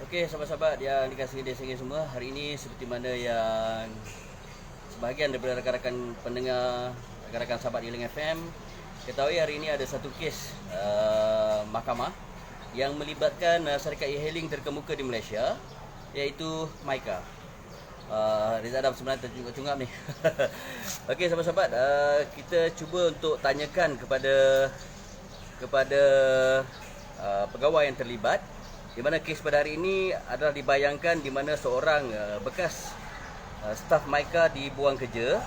Okey, sahabat-sahabat yang dikasihi disini semua, hari ini seperti mana yang sebahagian daripada rakan-rakan pendengar, rakan-rakan sahabat Eling FM ketahui, hari ini ada satu kes mahkamah yang melibatkan syarikat e-hailing terkemuka di Malaysia, iaitu Myka. Rizal Adam sebenarnya tercungap-cungap ni. Okey sahabat-sahabat, kita cuba untuk tanyakan kepada pegawai yang terlibat, di mana kes pada hari ini adalah dibayangkan di mana seorang bekas staf Myka dibuang kerja.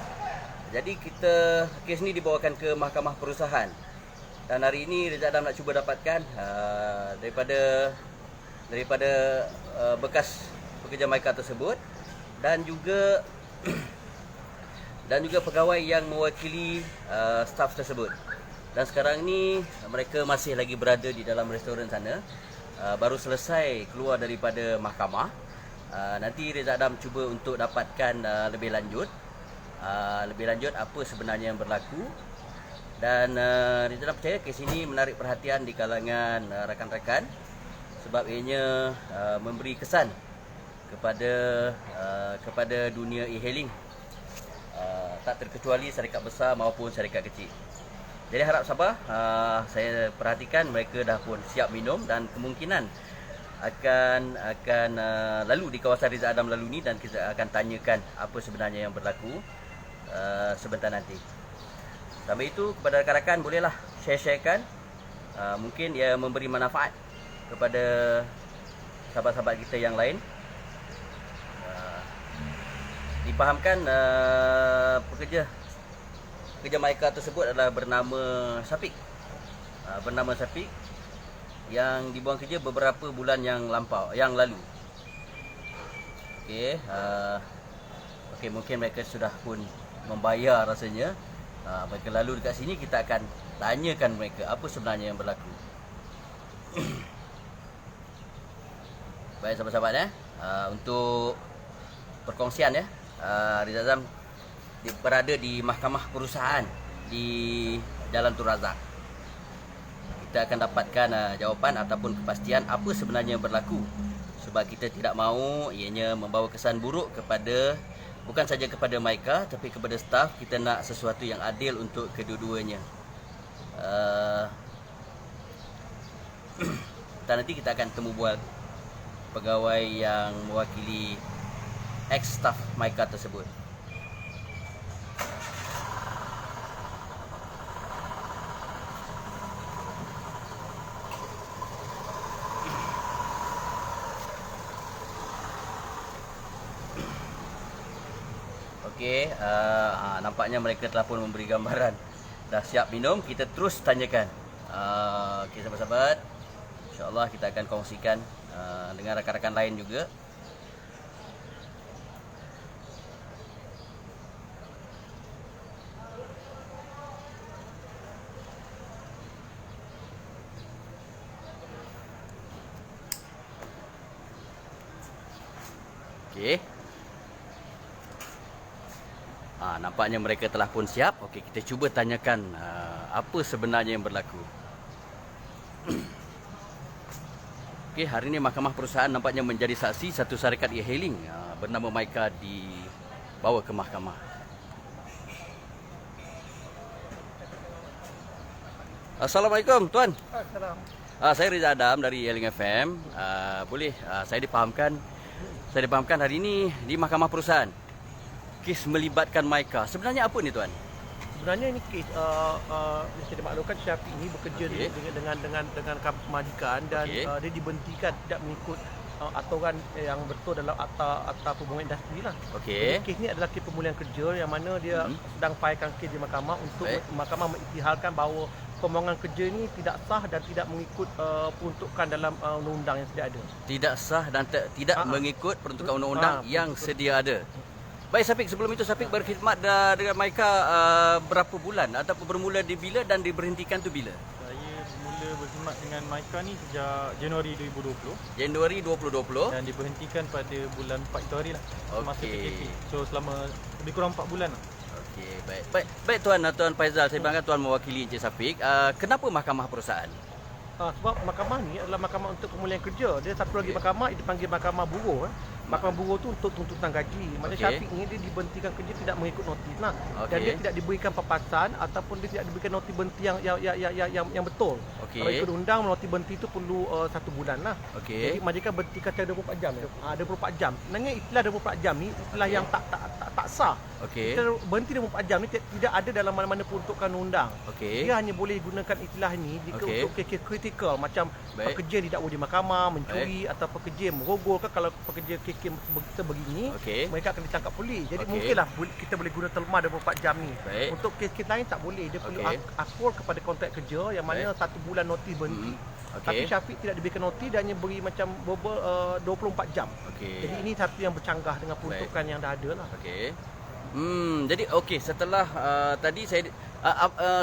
Jadi kes ni dibawakan ke mahkamah perusahaan. Dan hari ini Rizal Adam nak cuba dapatkan daripada bekas pekerja Myka tersebut dan juga pegawai yang mewakili staf tersebut. Dan sekarang ni mereka masih lagi berada di dalam restoran sana. Baru selesai keluar daripada mahkamah. Nanti Rizal Adam cuba untuk dapatkan lebih lanjut apa sebenarnya yang berlaku. Dan Rizal Adam percaya kes ini menarik perhatian di kalangan rakan-rakan, sebab ianya memberi kesan kepada dunia e-hailing, tak terkecuali syarikat besar maupun syarikat kecil. Jadi harap sabar, saya perhatikan mereka dah pun siap minum dan kemungkinan akan lalu di kawasan Rizal Adam lalu ni, dan kita akan tanyakan apa sebenarnya yang berlaku sebentar nanti. Sambil itu, kepada rakan-rakan bolehlah share-sharekan, mungkin ia memberi manfaat kepada sahabat-sahabat kita yang lain. Dipahamkan pekerja Myka tersebut adalah bernama Syafiq. Yang dibuang kerja beberapa bulan yang lalu. Okey, mungkin mereka sudah pun membayar rasanya. Mereka lalu dekat sini, kita akan tanyakan mereka apa sebenarnya yang berlaku. Baik sahabat-sahabat, untuk perkongsian Rizal Azam berada di mahkamah perusahaan di Jalan Tun Razak. Kita akan dapatkan jawapan ataupun kepastian apa sebenarnya yang berlaku, sebab kita tidak mahu ianya membawa kesan buruk bukan saja kepada Myka, tapi kepada staf. Kita nak sesuatu yang adil untuk kedua-duanya. Dan nanti kita akan temu bual pegawai yang mewakili ex-staf Myka tersebut. Okey, nampaknya mereka telah pun memberi gambaran. Dah siap minum, kita terus tanyakan. Okey sahabat-sahabat, InsyaAllah kita akan kongsikan dengan rakan-rakan lain juga. Okey. Nampaknya mereka telah pun siap. Okey, kita cuba tanyakan apa sebenarnya yang berlaku. Okey, hari ini mahkamah perusahaan nampaknya menjadi saksi satu syarikat e-hailing bernama Myka dibawa ke mahkamah. Assalamualaikum tuan. Assalamualaikum. Saya Rizal Adam dari Eling FM. Boleh saya dipahamkan hari ini di mahkamah perusahaan kes melibatkan Myka. Sebenarnya apa ni tuan? Sebenarnya ini kes saya dimaklumkan Syafiq ini bekerja dengan kampus majikan, dan dia diberhentikan tidak mengikut aturan yang betul dalam akta perhubungan industri lah. Jadi kes ni adalah kes pemulihan kerja yang mana dia sedang filekan kes di mahkamah untuk mahkamah mengisytiharkan bahawa permohonan kerja ini tidak sah dan tidak mengikut peruntukan dalam undang-undang yang sedia ada. Tidak sah dan tidak mengikut peruntukan undang-undang yang sedia ada. Baik Syafiq, sebelum itu Syafiq berkhidmat dengan Myka berapa bulan, ataupun bermula di bila dan diberhentikan tu bila? Saya bermula berkhidmat dengan Myka ni sejak Januari 2020. Januari 2020 dan diberhentikan pada bulan 4 itu hari lah, masa PKP. So selama lebih kurang 4 bulan lah. Okey, baik Tuan Faizal, saya bangga tuan mewakili Encik Syafiq. Kenapa mahkamah perusahaan? Sebab mahkamah ni adalah mahkamah untuk pemulihan kerja. Dia satu lagi Okey. mahkamah, dia dipanggil mahkamah buruh. Mahkamah buruh tu untuk tuntutan gaji. Mana Okey. Syafiq ni dia diberhentikan kerja tidak mengikut notis lah. Dan Okey. dia tidak diberikan papasan ataupun dia tidak diberikan notis berhenti yang betul. Okey. Kalau ikut undang notis berhenti tu perlu 1 bulan lah. Okey. Jadi majikan berhentikan secara 24 jam. 24 jam. Sebenarnya istilah 24 jam ni istilah yang tak sah. Okey. Kita berhenti 24 jam ni tidak ada dalam mana-mana peruntukan undang. Okey. Dia hanya boleh gunakan istilah ni jika Okey. untuk kes-kes kritikal macam Baik. pekerja didakwa di mahkamah, mencuri atau pekerja merogol ke. Kalau pekerja kes-kes sebegini, Okey. mereka akan ditangkap polis. Jadi Okey. mungkinlah kita boleh guna terlemah 24 jam ni. Baik. Untuk kes-kes lain tak boleh. Dia perlu Okey. akur kepada kontrak kerja yang mana Baik. 1 bulan notis berhenti. Okey. Tapi Syafiq tidak diberikan notis dan hanya beri macam 24 jam. Okey. Jadi ini satu yang bercanggah dengan peruntukan yang dah ada lah. Okey. Jadi okey, setelah tadi saya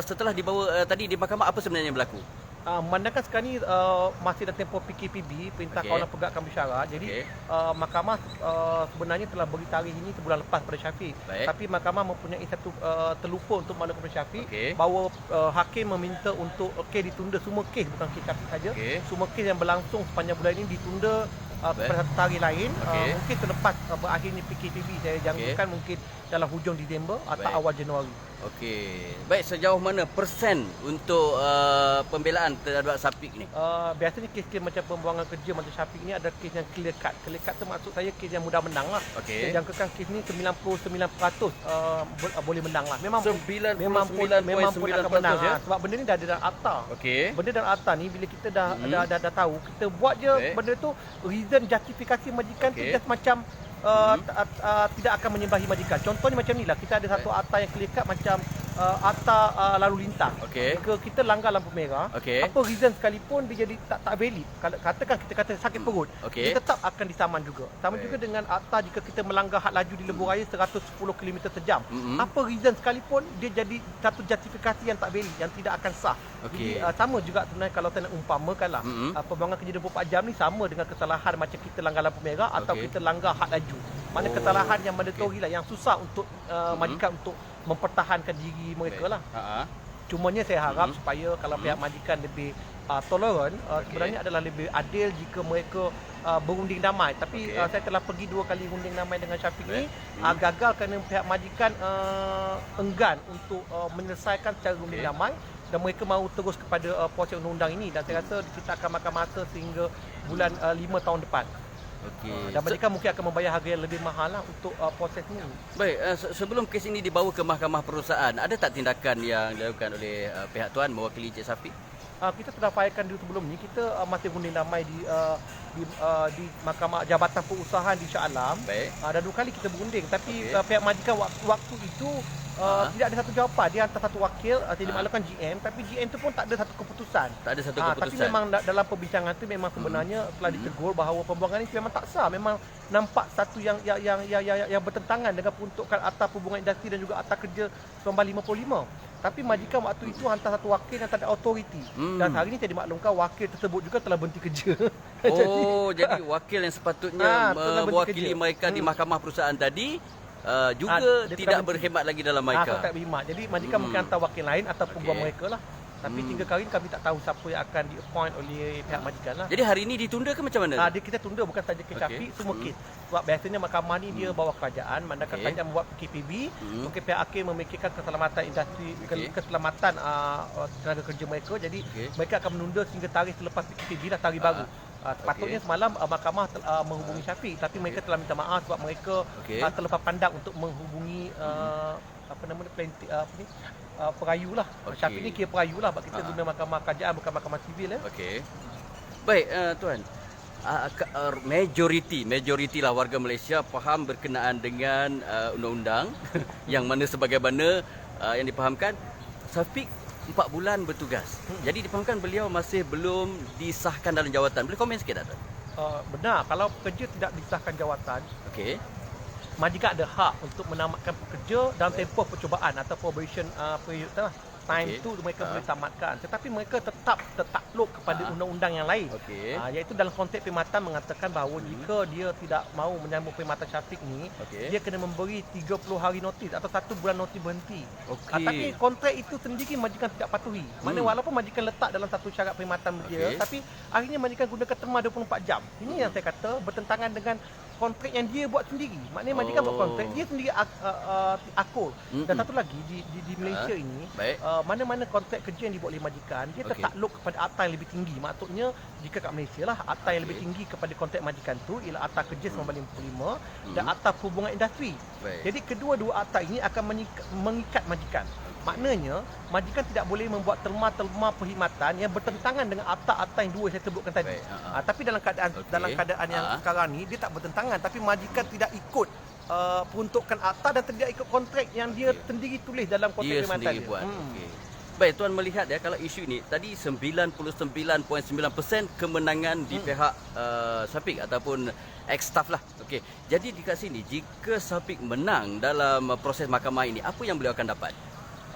setelah dibawa tadi di mahkamah, apa sebenarnya yang berlaku? Memandangkan sekarang ni masih dalam tempoh PKPB, Perintah Okey. Kawalan Pergerakan Bersyarat. Jadi Okey. mahkamah sebenarnya telah beri tarikh ini sebulan lepas pada Syafiq. Baik. Tapi mahkamah mempunyai satu terlupa untuk maklum kepada Syafiq Okey. bahawa hakim meminta untuk kes ditunda, semua kes, bukan kes Syafiq saja. Okey. Semua kes yang berlangsung sepanjang bulan ini ditunda kepada satu tarikh lain. Okey. Mungkin selepas berakhirnya PKPB, saya jangkakan mungkin dalam hujung Disember atau Baik. awal Januari. Okey. Baik, sejauh mana persen untuk pembelaan terhadap Syafiq ni? Biasanya kes-kes macam pembuangan kerja macam Syafiq ni ada kes yang clear cut. Clear cut tu maksud saya kes yang mudah menang lah. Okey. Saya jangkakan kes ni 99% boleh menang lah. Memang pun 99.9% akan menang ya? Sebab benda ni dah ada dalam akta. Okey. Benda dalam akta ni bila kita dah tahu, kita buat je Baik. benda tu, reason justifikasi majikan tu Okey. just macam tidak akan menyembahi majikan. Contohnya macam ni lah, kita ada satu akta yang clear cut macam akta lalu lintas. Okey. Jika kita langgar lampu merah, Okey. apa reason sekalipun dia jadi tak valid. Kalau katakan kita kata sakit perut, Okey. dia tetap akan disaman juga. Sama Baik. juga dengan akta jika kita melanggar had laju di lebuh raya 110 km sejam. Apa reason sekalipun dia jadi satu justifikasi yang tak valid, yang tidak akan sah. Okey. Jadi sama juga sebenarnya kalau saya nak umpamakanlah, pembuangan kerja 24 jam ni sama dengan kesalahan macam kita langgar lampu merah atau Okey. kita langgar had laju. Mana Oh, kesalahan yang mandatory okey. lah, yang susah untuk majikan untuk mempertahankan diri mereka lah. Cumanya saya harap supaya kalau pihak majikan lebih toleran, sebenarnya adalah lebih adil jika mereka berunding damai. Tapi Okey. saya telah pergi 2 kali runding damai dengan Syafiq ni, Baik. gagal kerana pihak majikan enggan untuk menyelesaikan secara runding damai dan mereka mahu terus kepada proses undang-undang ini, dan saya rasa kita akan makan masa sehingga bulan 5 tahun depan. Okey. Dan majikan mungkin akan membayar harga yang lebih mahal lah untuk proses ini. Baik, sebelum kes ini dibawa ke mahkamah perusahaan, ada tak tindakan yang dilakukan oleh pihak tuan mewakili Encik Syafiq? Kita telah failkan dulu sebelum ni. Kita masih runding damai di Mahkamah Jabatan Perusahaan di Shah Alam. Baik. Dan 2 kali kita berunding, tapi Okey. pihak majikan waktu itu tidak ada satu jawapan. Dia hantar satu wakil, dia dimaklumkan GM, tapi GM tu pun tak ada satu keputusan. Tak ada satu Tapi keputusan. memang dalam perbincangan tu memang sebenarnya telah ditegur bahawa pembuangan ini memang tak sah. Memang nampak satu yang bertentangan dengan peruntukan Akta Perhubungan Industri dan juga Akta Kerja 1955. Tapi majikan waktu itu hantar satu wakil yang tak ada autoriti. Dan hari ini saya dimaklumkan wakil tersebut juga telah berhenti kerja. Oh, jadi wakil yang sepatutnya telah berhenti mewakili kerja. mereka di mahkamah perusahaan tadi juga dia tidak telah berkhidmat lagi dalam Aku mereka. tak berkhidmat. Jadi majikan mungkin hantar wakil lain ataupun buat Okey. mereka lah. Tapi 3 kali ni kami tak tahu siapa yang akan di-appoint oleh pihak majikan lah. Jadi hari ini ditunda ke macam mana? Kita tunda bukan saja kes Okey. Syafiq, semua kes. Sebab biasanya mahkamah ni dia bawah kerajaan, manakala Okey. kerajaan membuat KPB, mungkin pihak hakim memikirkan keselamatan industri, Okey. keselamatan tenaga kerja mereka. Jadi Okey. mereka akan menunda sehingga tarikh selepas PKPB lah, tarikh baru. Sepatutnya semalam mahkamah menghubungi Syafiq, tapi mereka telah minta maaf sebab mereka Okey. terlepas pandang untuk menghubungi perayu lah. Okey. Syafiq ni kira perayu lah, sebab kita guna mahkamah kerajaan bukan mahkamah sivil. Okey. Baik, tuan. Majoriti lah warga Malaysia faham berkenaan dengan undang-undang yang mana sebagaimana yang dipahamkan Syafiq 4 bulan bertugas. Jadi dipahamkan beliau masih belum disahkan dalam jawatan. Boleh komen sikit tak, tuan? Benar, kalau pekerja tidak disahkan jawatan, Okey. majikan ada hak untuk menamatkan pekerja dalam tempoh percubaan atau probation period lah. time Okey. tu mereka boleh tamatkan, tetapi mereka tetap tertakluk kepada undang-undang yang lain. Okey. Iaitu dalam konteks perkhidmatan mengatakan bahawa jika dia tidak mahu menyambung perkhidmatan Syafiq ni, Okey. dia kena memberi 30 hari notis atau 1 bulan notis berhenti. Okey. Tapi kontrak itu sendiri majikan tidak patuhi. Maknanya walaupun majikan letak dalam satu syarat perkhidmatan dia, Okey. tapi akhirnya majikan gunakan terma 24 jam. Ini yang saya kata bertentangan dengan kontrak yang dia buat sendiri. Maknanya majikan buat kontrak, dia sendiri akur. Dan satu lagi di Malaysia ini, Baik. mana-mana kontrak kerja yang dibuat oleh majikan, dia Okey. tertakluk kepada akta yang lebih tinggi. Maksudnya jika kat Malaysia lah, akta yang lebih tinggi kepada kontrak majikan tu ialah akta kerja 1955 dan akta perhubungan industri. Baik. Jadi kedua-dua akta ini akan mengikat majikan. Maknanya majikan tidak boleh membuat terma-terma perkhidmatan yang bertentangan dengan akta-akta yang dua saya sebutkan tadi. Baik, Tapi dalam keadaan yang sekarang ni dia tak bertentangan, tapi majikan tidak ikut peruntukan akta dan tidak ikut kontrak yang dia sendiri tulis dalam kontrak Dia perkhidmatan sendiri dia. buat. Okey. Baik, tuan melihat ya kalau isu ini tadi 99.9% kemenangan di pihak Syafiq ataupun ex-staff lah. Okey. Jadi di kat sini jika Syafiq menang dalam proses mahkamah ini, apa yang beliau akan dapat?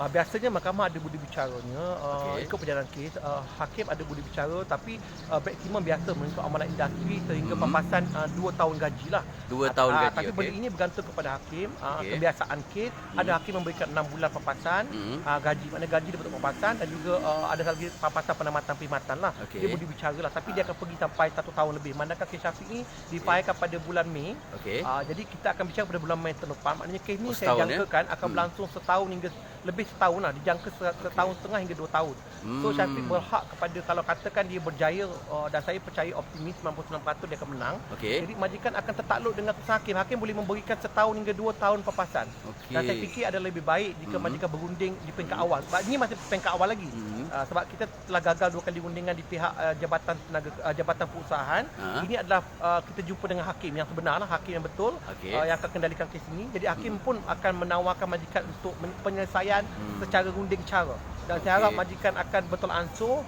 Biasanya mahkamah ada budi bicaranya, Okey. ikut perjalanan kes, hakim ada budi bicara, tapi maksimum biasa mengikut amalan industri sehingga papasan 2 tahun gaji lah. 2 tahun gaji. Tapi okey. benda ini bergantung kepada hakim, Okey. kebiasaan kes. Ada hakim memberikan 6 bulan papasan, gaji, maknanya gaji dia bentuk papasan, dan juga ada lagi papasan penamatan perkhidmatan lah. Okey. Dia budi bicara lah, tapi dia akan pergi sampai 1 tahun lebih. Manakala kes Syafiq ni difailkan pada bulan Mei. Okey. Jadi kita akan bicara pada bulan Mei tahun depan. Maknanya kes ni saya setahun, jangkakan akan berlangsung setahun hingga lebih setahun lah, dijangka setahun setengah hingga 2 tahun. So Syafiq berhak kepada, kalau katakan dia berjaya, dan saya percaya optimis 99% dia akan menang. Okey. Jadi majikan akan tertakluk dengan keputusan hakim. Hakim boleh memberikan setahun hingga 2 tahun papasan. Okey. Dan saya fikir ada lebih baik jika majikan berunding di peringkat awal. Sebab ini masih peringkat awal lagi. Sebab kita telah gagal 2 kali undingan di pihak jabatan perusahaan. Ini adalah kita jumpa dengan hakim yang sebenar lah, hakim yang betul, Okey. yang akan kendalikan kes ini. Jadi hakim pun akan menawarkan majikan untuk penyelesaian secara runding cara. Dan saya harap majikan akan betul ansur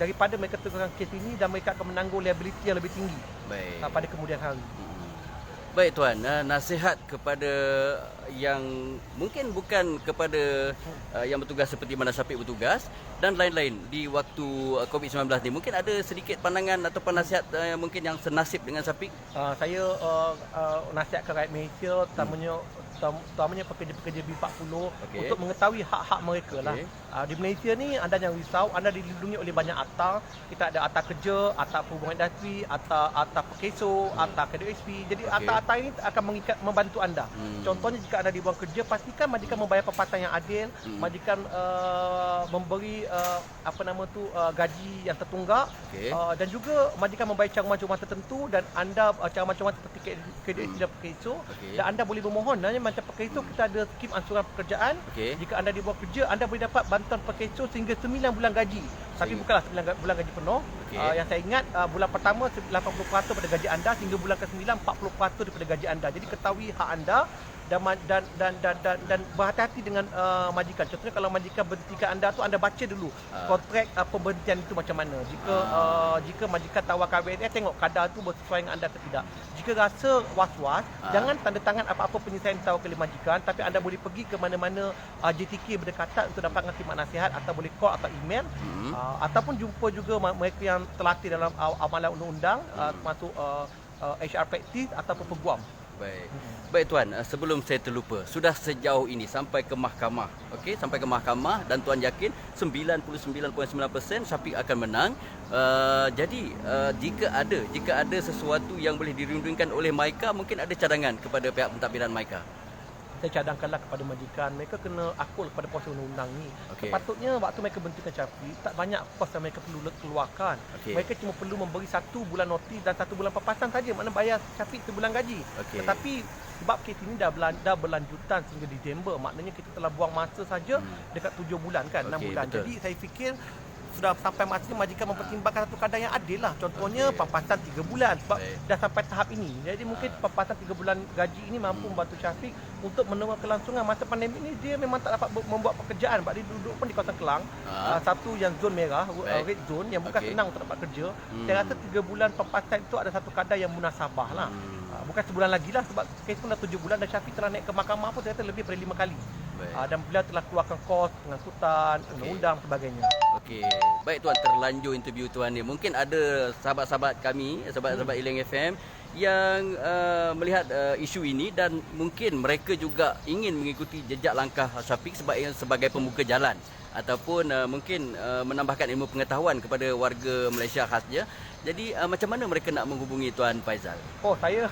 daripada mereka teruskan kes ini dan mereka akan menanggung liability yang lebih tinggi Baik. pada kemudian hari. Baik tuan, nasihat kepada yang mungkin bukan kepada yang bertugas seperti mana Syafiq bertugas dan lain-lain di waktu COVID-19 ni, mungkin ada sedikit pandangan atau nasihat mungkin yang senasib dengan Syafiq? Saya nasihatkan rakyat Malaysia, terutamanya pekerja-pekerja B40 untuk mengetahui hak-hak mereka lah. Di Malaysia ni anda jangan risau, anda dilindungi oleh banyak akta. Kita ada akta kerja, akta perhubungan industri, akta perkeso, akta KDSP. Jadi akta-akta ini akan membantu anda. Contohnya jika anda dibuang kerja, pastikan majikan membayar papasan yang adil, majikan memberi gaji yang tertunggak, dan juga majikan membayar cawangan-cawangan tertentu, dan anda cawangan-cawangan seperti KDSP dan perkeso, dan anda boleh memohon. Macam perkeso kita ada skim ansuran pekerjaan. Jika anda dibuang kerja, anda boleh dapat bantuan perkeso sehingga 9 bulan gaji. Tapi bukanlah 9 bulan gaji penuh. Yang saya ingat bulan pertama 80% daripada gaji anda, sehingga bulan ke-9 40% daripada gaji anda. Jadi ketahui hak anda dan berhati-hati dengan majikan. Contohnya kalau majikan berhentikan anda tu, anda baca dulu kontrak pemberhentian itu macam mana. Jika majikan tawarkan WNS, tengok kadar tu bersesuai dengan anda atau tidak. Jika rasa was-was, jangan tanda tangan apa-apa penyelesaian ditawarkan oleh majikan, tapi anda boleh pergi ke mana-mana JTK berdekatan untuk dapatkan khidmat nasihat, atau boleh call atau email, ataupun jumpa juga mereka yang terlatih dalam amalan undang-undang, termasuk HR practice ataupun peguam. Baik. Baik tuan, sebelum saya terlupa, sudah sejauh ini sampai ke mahkamah. Okey, sampai ke mahkamah dan tuan yakin 99.9% Syafiq akan menang. Jadi jika ada sesuatu yang boleh dirundingkan oleh MYKA, mungkin ada cadangan kepada pihak pentadbiran MYKA. Saya cadangkanlah kepada majikan, mereka kena akul kepada proses undang-undang ni. Sepatutnya waktu mereka bentukkan Syafiq, tak banyak kos yang mereka perlu keluarkan. Mereka cuma perlu memberi 1 bulan notis dan 1 bulan papasan saja, makna bayar Syafiq sebulan gaji. Tetapi sebab kes ini dah berlanjutan sehingga Disember, maknanya kita telah buang masa saja dekat 7 bulan kan, 6 bulan. Betul. Jadi saya fikir sudah sampai masanya majikan mempertimbangkan satu kadar yang adil lah. Contohnya papasan 3 bulan sebab dah sampai tahap ini. Jadi mungkin papasan 3 bulan gaji ini mampu membantu Syafiq untuk menerima kelangsungan. Masa pandemik ni dia memang tak dapat membuat pekerjaan sebab dia duduk pun di kawasan Kelang. Satu yang zon merah, red zone, yang bukan senang untuk dapat kerja. Saya rasa 3 bulan papasan itu ada satu kadar yang munasabah lah. Bukan sebulan lagi lah sebab kes pun dah 7 bulan dan Syafiq telah naik ke mahkamah pun saya rasa lebih daripada 5 kali. Baik. Dan beliau telah keluarkan kos pengangkutan, undang-undang sebagainya. Okey. Baik tuan, terlanjur interview tuan ni. Mungkin ada sahabat-sahabat kami, sahabat-sahabat Iling FM yang melihat isu ini dan mungkin mereka juga ingin mengikuti jejak langkah Syafiq sebagai pemuka jalan ataupun mungkin menambahkan ilmu pengetahuan kepada warga Malaysia khasnya. Jadi macam mana mereka nak menghubungi Tuan Faizal? Oh, saya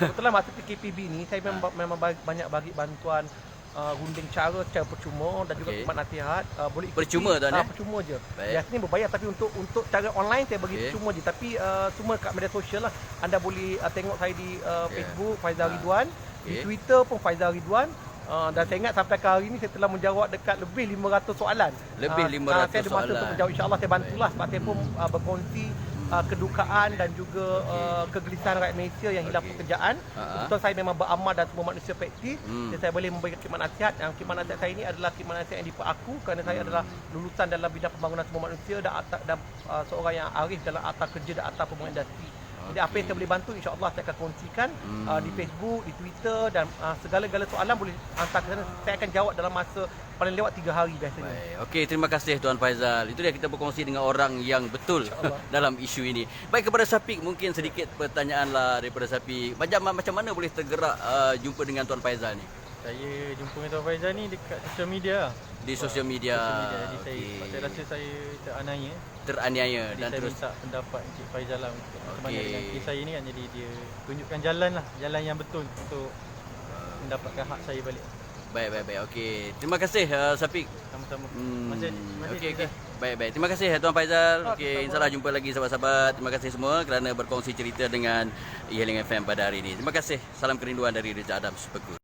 kebetulan masa PKPB ni saya memang banyak bagi bantuan gunting cara secara percuma dan juga khidmat nasihat boleh ikuti. Percuma tuan percuma je. Baik. Biasanya berbayar tapi untuk cara online saya bagi percuma je, tapi semua kat media sosial lah. Anda boleh tengok saya di Facebook Faizal Ridwan, di Twitter pun Faizal Ridwan. Dan saya ingat sampai ke hari ni saya telah menjawab dekat lebih 500 soalan. Lebih 500 saya ada masa soalan. untuk menjawab, insya-Allah saya bantulah sebab saya pun berkongsi kedukaan dan juga kegelisahan rakyat Malaysia yang hilang pekerjaan. Kebetulan saya memang beramal dan semua manusia praktis. Jadi saya boleh memberikan khidmat nasihat. Yang khidmat nasihat saya ini adalah khidmat nasihat yang diper aku kerana saya adalah lulusan dalam bidang pembangunan semua manusia dan seorang yang arif dalam atas kerja dan atas pembangunan industri. Jadi apa yang saya boleh bantu, insya-Allah saya akan kongsikan di Facebook, di Twitter dan segala-gala soalan boleh hantar ke sana. Saya akan jawab dalam masa paling lewat 3 hari biasanya. Baik. Okey, terima kasih Tuan Faizal. Itu dia kita berkongsi dengan orang yang betul dalam isu ini. Baik, kepada Syafiq mungkin sedikit pertanyaan lah daripada Syafiq. Macam mana boleh tergerak jumpa dengan Tuan Faizal ni? Saya jumpa dengan Tuan Faizal ni dekat social media. Di sosial media. Jadi saya rasa saya teraniaya jadi dan saya terus minta pendapat Encik Faizal lah untuk macam mana Okey. dengan kes saya ni kan. Jadi dia tunjukkan jalan yang betul untuk mendapatkan hak saya balik. baik. Okey. Terima kasih Syafiq. Sama-sama. Okey. Baik. Terima kasih Tuan Faizal. Okey, insya-Allah jumpa lagi sahabat-sahabat. Terima kasih semua kerana berkongsi cerita dengan E-Hailing FM pada hari ini. Terima kasih. Salam kerinduan dari Reza Adam Sepeku.